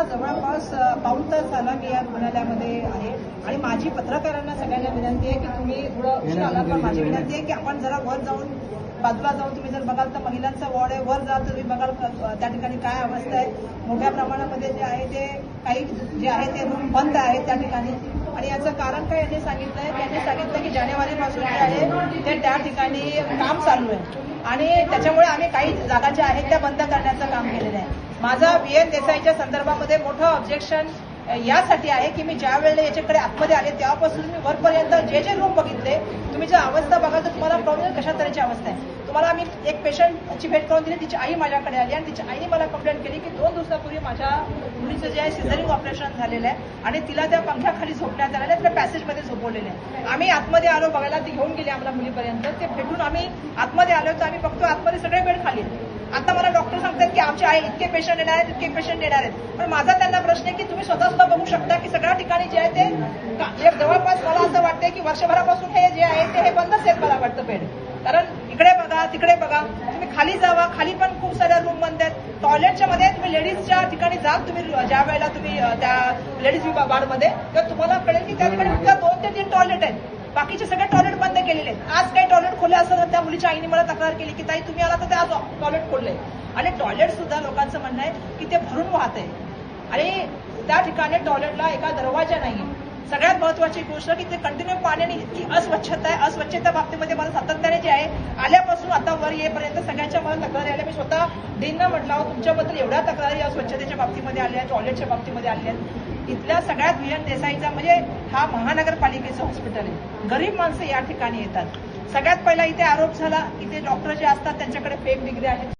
जवळपास पाऊण तास झाला मी या रुग्णालयामध्ये आहे आणि माझी पत्रकारांना सगळ्यांना विनंती आहे की तुम्ही थोडं उशीर आला, पण माझी विनंती आहे की आपण जरा वर जाऊन बाजूला जाऊन तुम्ही जर बघाल तर महिलांचा वॉर्ड आहे, वर जा तुम्ही बघाल त्या ठिकाणी काय अवस्था आहे. मोठ्या प्रमाणामध्ये जे आहे ते काही जे आहे ते रूम बंद आहेत त्या ठिकाणी. आणि याचं कारण काय यांनी सांगितलंय, त्यांनी सांगितलं की जानेवारीपासून जे आहे ते त्या ठिकाणी काम चालू आहे आणि त्याच्यामुळे आम्ही काही जागा ज्या आहेत त्या बंद करण्याचं काम केलेलं आहे. माझा VN देसाईच्या संदर्भामध्ये मोठं ऑब्जेक्शन यासाठी आहे की मी ज्या वेळेला याच्याकडे आतमध्ये आले तेव्हापासून मी वरपर्यंत जे जे रूम बघितले, तुम्ही जर अवस्था बघाल तर तुम्हाला कळून कशा तऱ्हेची अवस्था आहे. तुम्हाला मी एक पेशंटची भेट करून दिली, तिची आई माझ्याकडे आली आणि तिच्या आईने मला कंप्लेंट केली की 2 दिवसापूर्वी माझ्या मुलीचं जे आहे सिझरिंग ऑपरेशन झालेलं आहे आणि तिला त्या पंख्याखाली झोपण्यात आलेलं आहे, त्या पॅसेजमध्ये झोपवलेलं आहे. आम्ही आतमध्ये आलो बघायला, ती घेऊन गेली आम्हाला मुलीपर्यंत. ते भेटून आम्ही आतमध्ये आलो तर आम्ही बघतो आतमध्ये सगळे बेड खाली आहेत. आता मला डॉक्टर सांगतात की आमचे आहे इतके पेशंट येणार आहेत, इतके पेशंट येणार आहेत. पण माझा त्यांना प्रश्न आहे की तुम्ही स्वतः सुद्धा बघू शकता की सगळ्या ठिकाणी जे आहे ते जवळपास मला असं वाटतंय की वर्षभरापासून हे जे आहे ते हे बंदच आहेत मला वाटतं बेड. कारण इकडे बघा तिकडे बघा, तुम्ही खाली जावा, खाली पण खूप साऱ्या रूम बंद आहेत. टॉयलेटच्या मध्ये तुम्ही लेडीजच्या ठिकाणी जा, तुम्ही ज्या वेळेला तुम्ही त्या लेडीज वार्डमध्ये तर तुम्हाला कळेल की त्या ठिकाणी फक्त 2 ते 3 टॉयलेट आहेत, बाकीचे सगळे टॉयलेट बंद केलेले आहेत. आज काही टॉयलेट खोले असं त्या मुलीच्या आईने मला तक्रार केली की ताई तुम्ही आला तर त्या टॉयलेट खोलले आणि टॉयलेट सुद्धा लोकांचं म्हणणं आहे की ते भरून वाहत आहे आणि त्या ठिकाणी टॉयलेटला एका दरवाजा नाही. सगळ्यात महत्वाची गोष्ट की ते कंटिन्यू पाण्याने इतकी अस्वच्छता आहे. अस्वच्छता बाबतीमध्ये मला सातत्याने जे आहे आल्यापासून आता वर येईपर्यंत सगळ्यांच्या मला तक्रारी आल्या. मी स्वतः डीननं म्हटलं तुमच्याबद्दल एवढ्या तक्रारी अस्वच्छतेच्या बाबतीमध्ये आल्या आहेत, टॉयलेटच्या बाबतीमध्ये आल्या आहेत. इथल्या सगळ्यात VN देसाईचा म्हणजे हा महानगरपालिकेचं हॉस्पिटल आहे. गरीब माणसं या ठिकाणी येतात. सगळ्यात पहिला इथे आरोप झाला की ते डॉक्टर जे असतात त्यांच्याकडे फेक डिग्री आहेत.